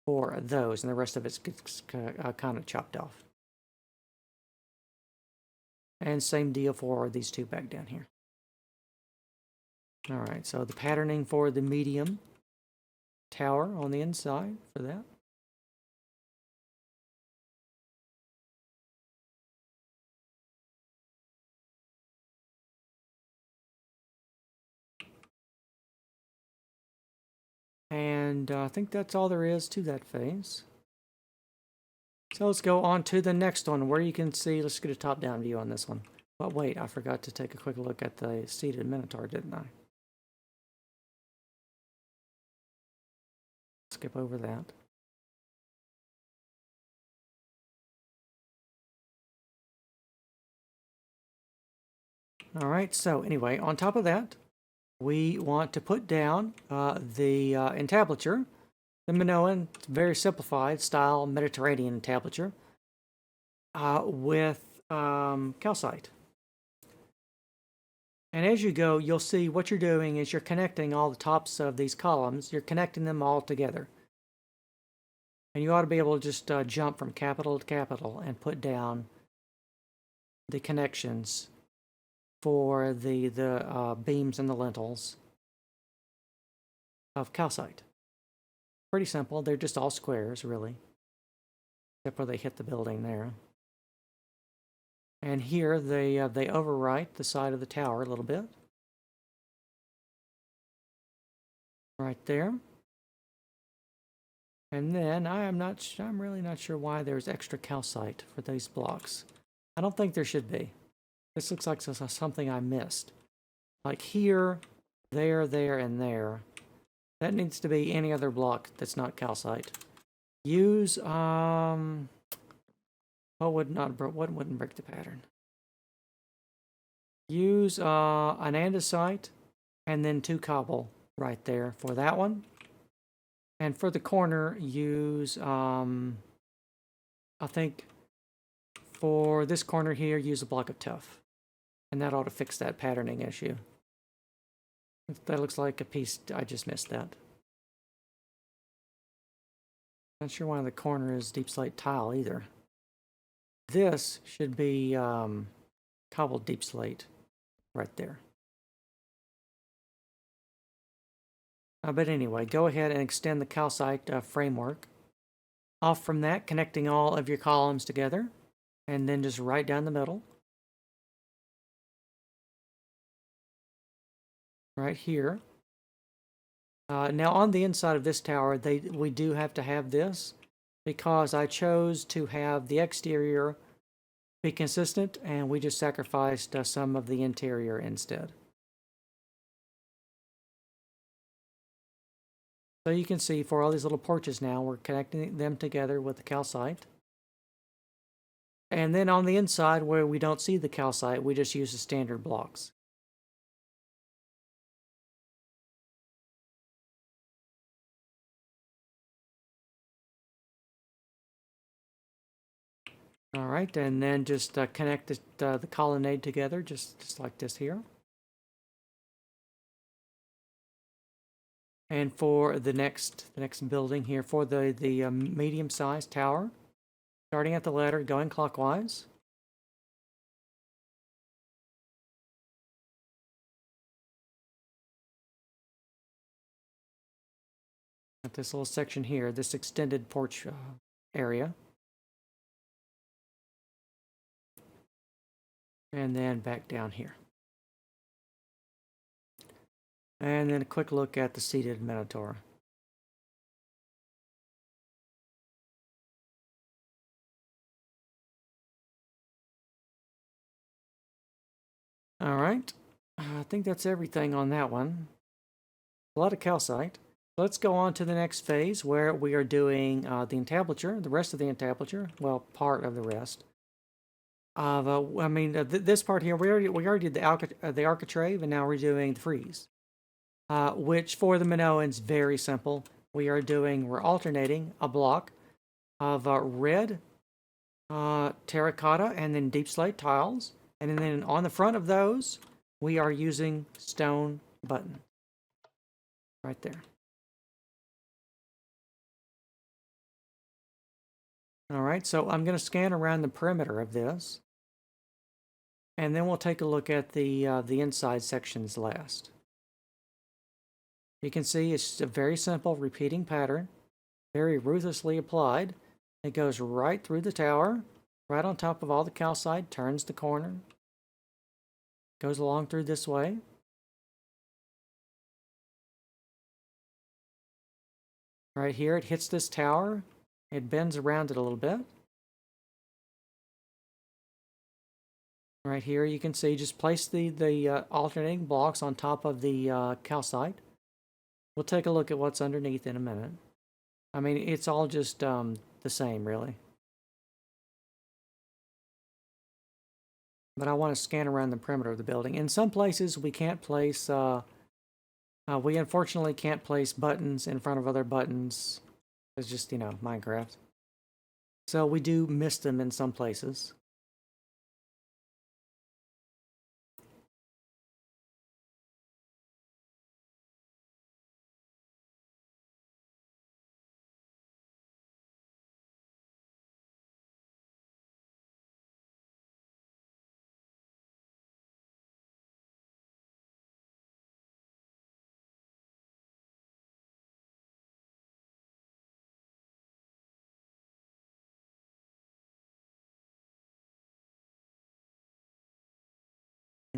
for those, and the rest of it's kind of chopped off. And same deal for these 2 back down here. All right, so the patterning for the medium tower on the inside for that. And I think that's all there is to that phase. So let's go on to the next one where you can see, let's get a top-down view on this one. But wait, I forgot to take a quick look at the seated Minotaur, didn't I? Skip over that. All right, so anyway, on top of that, we want to put down the entablature, the Minoan, very simplified style Mediterranean entablature with calcite. And as you go, you'll see what you're doing is you're connecting all the tops of these columns. You're connecting them all together. And you ought to be able to just jump from capital to capital and put down the connections for the beams and the lintels of calcite. Pretty simple. They're just all squares, really, except where they hit the building there. And here they overwrite the side of the tower a little bit. Right there. And then I'm really not sure why there's extra calcite for these blocks. I don't think there should be. This looks like something I missed. Like here, there, and there. That needs to be any other block that's not calcite. Use what wouldn't break the pattern? Use an andesite and then 2 cobble right there for that one. And for the corner, use I think for this corner here, use a block of tuff. And that ought to fix that patterning issue. That looks like a piece, I just missed that. Not sure why the corner is deep slate tile either. This should be cobbled deep slate right there. But anyway, go ahead and extend the calcite framework. Off from that, connecting all of your columns together, and then just right down the middle. Right here. Now on the inside of this tower, we do have to have this because I chose to have the exterior be consistent and we just sacrificed some of the interior instead. So you can see for all these little porches now, we're connecting them together with the calcite. And then on the inside where we don't see the calcite, we just use the standard blocks. All right, and then just connect the colonnade together, just like this here. And for the next building here, for the medium-sized tower, starting at the ladder, going clockwise. At this little section here, this extended porch area. And then back down here. And then a quick look at the seated Minotaur. All right, I think that's everything on that one. A lot of calcite. Let's go on to the next phase where we are doing the entablature, the rest of the entablature, well, part of the rest. This part here, we already did the architrave, and now we're doing the frieze. Which for the Minoans, very simple. We're alternating a block of red terracotta and then deep slate tiles. And then on the front of those, we are using stone button. Right there. All right, so I'm going to scan around the perimeter of this. And then we'll take a look at the inside sections last. You can see it's a very simple repeating pattern, very ruthlessly applied. It goes right through the tower, right on top of all the calcite, turns the corner, goes along through this way. Right here, it hits this tower. It bends around it a little bit. Right here, you can see, just place the alternating blocks on top of the calcite. We'll take a look at what's underneath in a minute. I mean, it's all just the same, really. But I want to scan around the perimeter of the building. In some places, we can't place, we unfortunately can't place buttons in front of other buttons. It's just, you know, Minecraft. So we do miss them in some places.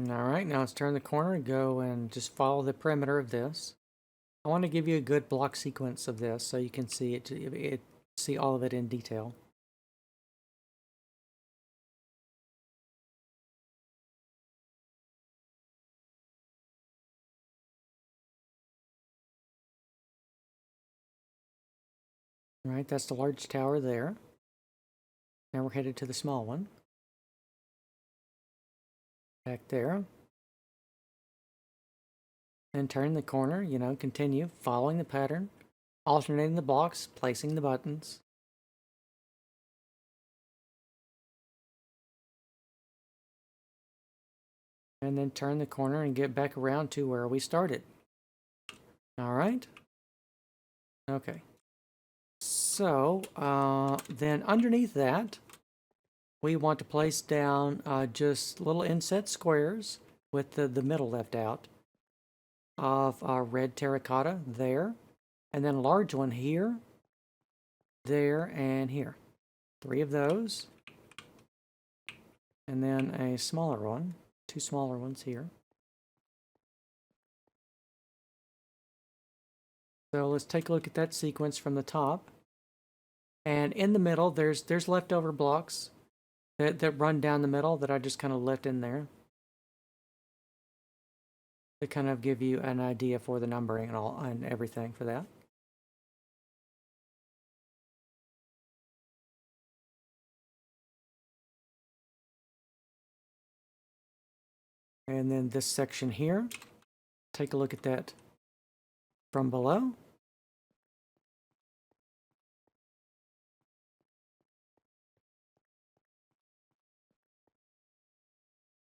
Alright, now let's turn the corner and go and just follow the perimeter of this. I want to give you a good block sequence of this so you can see it see all of it in detail. Alright, that's the large tower there. Now we're headed to the small one. Back there. Then turn the corner, you know, continue following the pattern, alternating the blocks, placing the buttons. And then turn the corner and get back around to where we started. Alright. Okay. So, then underneath that, we want to place down just little inset squares with the middle left out of red terracotta there, and then a large one here, there, and here. 3 of those, and then a smaller one, 2 smaller ones here. So let's take a look at that sequence from the top. And in the middle, there's leftover blocks that run down the middle that I just kind of left in there to kind of give you an idea for the numbering and all and everything for that. And then this section here, take a look at that from below.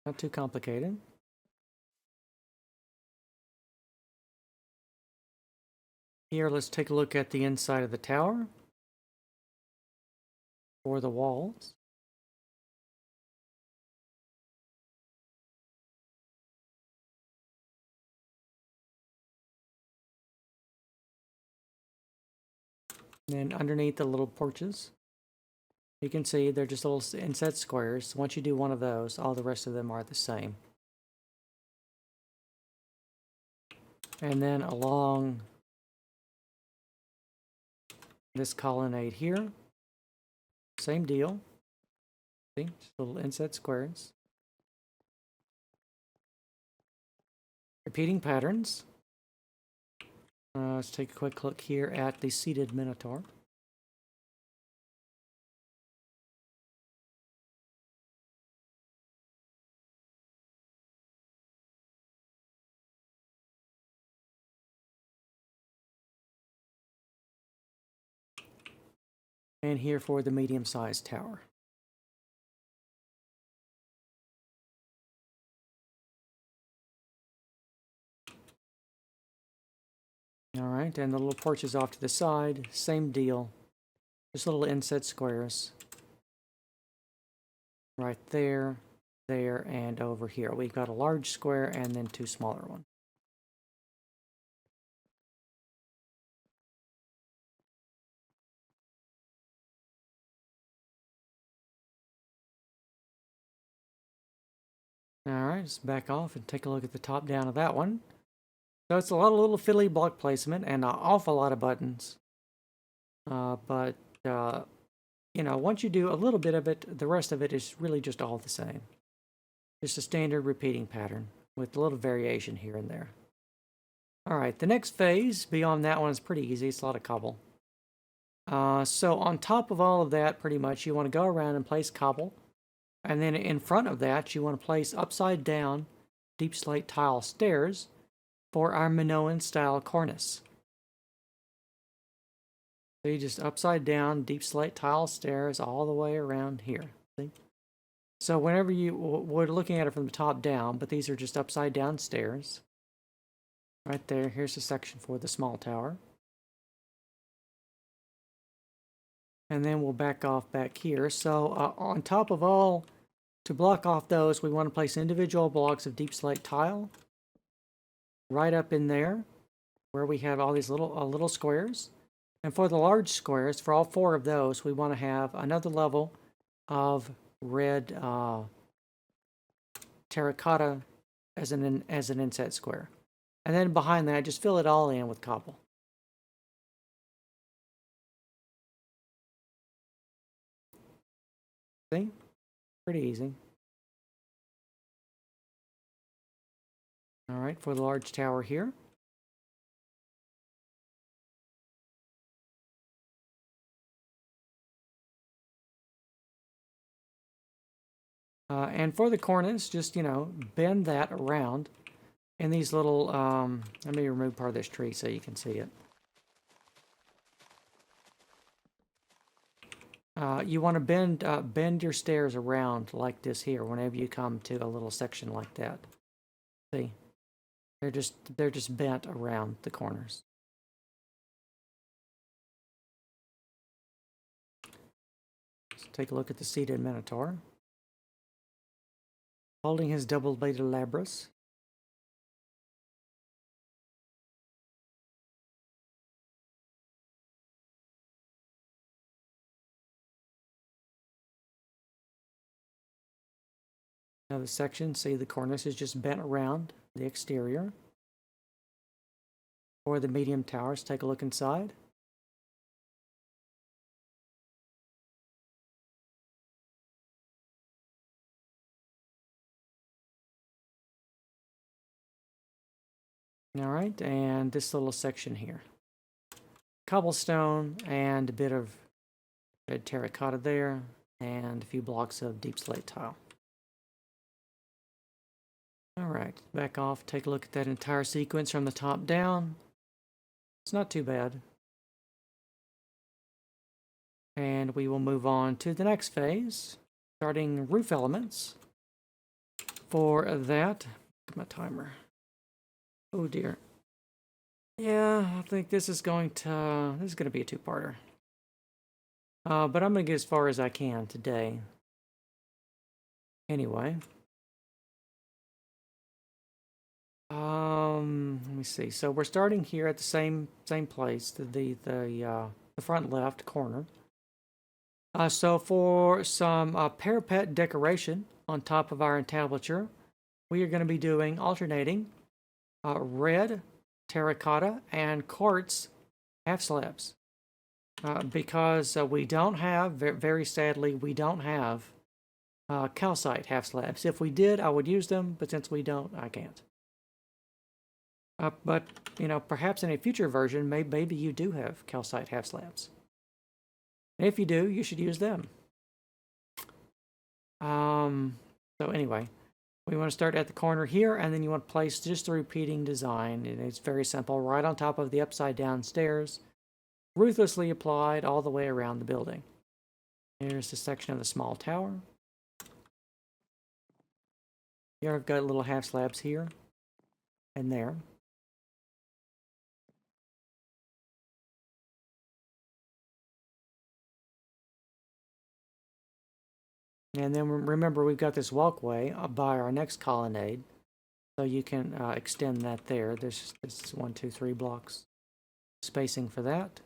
Not too complicated. Here, let's take a look at the inside of the tower for the walls. And then underneath the little porches, you can see they're just little inset squares. Once you do one of those, all the rest of them are the same. And then along this colonnade here, same deal. See, just little inset squares. Repeating patterns. Let's take a quick look here at the seated Minotaur. And here for the medium-sized tower. Alright, and the little porches off to the side, same deal. Just little inset squares. Right there, there, and over here. We've got a large square and then 2 smaller ones. Alright, let's back off and take a look at the top down of that one. So it's a lot of little fiddly block placement and an awful lot of buttons. but you know, once you do a little bit of it, the rest of it is really just all the same. Just a standard repeating pattern with a little variation here and there. All right, the next phase beyond that one is pretty easy. It's a lot of cobble. So on top of all of that, pretty much, you want to go around and place cobble. And then in front of that, you want to place upside down deep slate tile stairs for our Minoan style cornice. So you just upside down deep slate tile stairs all the way around here. See? So whenever we're looking at it from the top down, but these are just upside down stairs. Right there, here's the section for the small tower. And then we'll back off back here. So on top of all, to block off those, we want to place individual blocks of deep slate tile right up in there where we have all these little squares. And for the large squares, for all 4 of those, we want to have another level of red terracotta as an inset square. And then behind that, just fill it all in with cobble. See? Pretty easy. All right, for the large tower here. And for the cornice, just, you know, bend that around in these little, let me remove part of this tree so you can see it. You want to bend your stairs around like this here whenever you come to a little section like that. See? They're just bent around the corners. Let's take a look at the seated Minotaur. Holding his double-bladed labrys. Now the section, see the cornice is just bent around the exterior. For the medium towers, take a look inside. All right, and this little section here. Cobblestone and a bit of red terracotta there, and a few blocks of deep slate tile. All right, back off, take a look at that entire sequence from the top down. It's not too bad. And we will move on to the next phase, starting roof elements. For that, look at my timer. Oh dear. Yeah, I think this is going to be a 2-parter. But I'm going to get as far as I can today. Anyway. Let me see. So we're starting here at the same place, the front left corner. So for some parapet decoration on top of our entablature, we are going to be doing alternating red terracotta and quartz half slabs. Because we don't have, very sadly, we don't have calcite half slabs. If we did, I would use them, but since we don't, I can't. But, you know, perhaps in a future version, maybe you do have calcite half slabs. And if you do, you should use them. So anyway, we want to start at the corner here, and then you want to place just the repeating design. And it's very simple, right on top of the upside down stairs, ruthlessly applied all the way around the building. Here's the section of the small tower. Here I've got little half slabs here and there. And then remember, we've got this walkway by our next colonnade, so you can extend that there. There's 1, 2, 3 blocks spacing for that.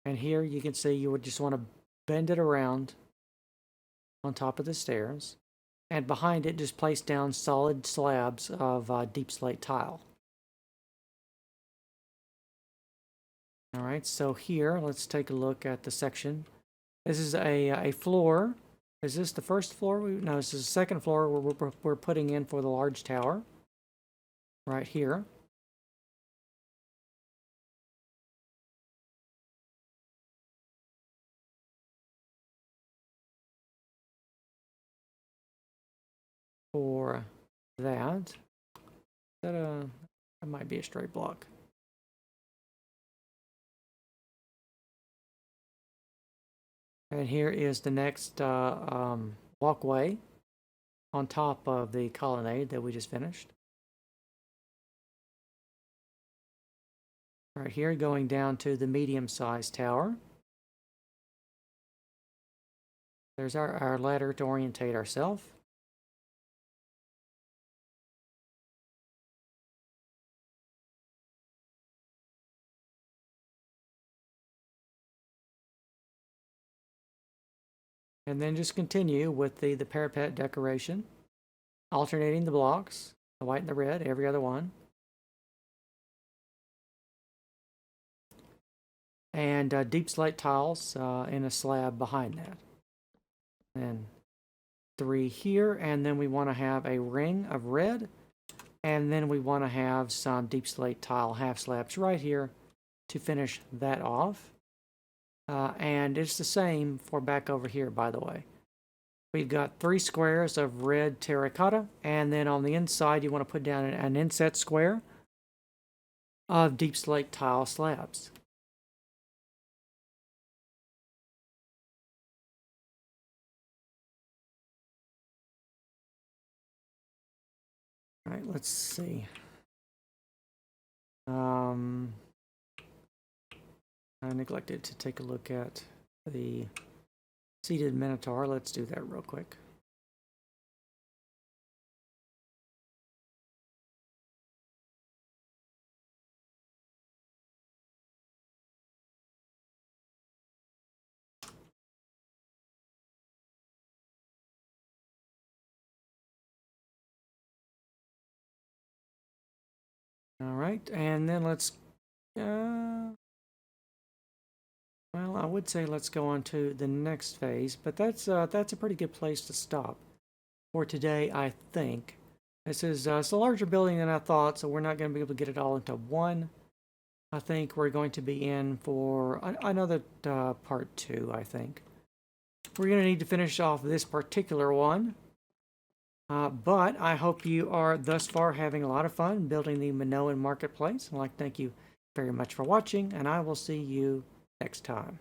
And here you can see you would just want to bend it around on top of the stairs. and behind it just place down solid slabs of deep slate tile. All right, so here, let's take a look at the section. This is a floor. Is this the first floor? No, this is the second floor where we're putting in for the large tower. Right here. For that. That might be a straight block. And here is the next walkway on top of the colonnade that we just finished. Right here, going down to the medium-sized tower. There's our ladder to orientate ourselves. And then just continue with the parapet decoration, alternating the blocks, the white and the red, every other one. And deep slate tiles in a slab behind that. And 3 here, and then we want to have a ring of red, and then we want to have some deep slate tile half slabs right here to finish that off. And it's the same for back over here, by the way. We've got 3 squares of red terracotta, and then on the inside you want to put down an inset square of deep slate tile slabs. All right, let's see. I neglected to take a look at the seated Minotaur. Let's do that real quick. All right, and then let's, well, I would say let's go on to the next phase, but that's a pretty good place to stop for today, I think. This is it's a larger building than I thought, so we're not going to be able to get it all into one. I think we're going to be in for another part 2, I think. We're going to need to finish off this particular one. But I hope you are thus far having a lot of fun building the Minoan marketplace. I'd like to thank you very much for watching, and I will see you next time.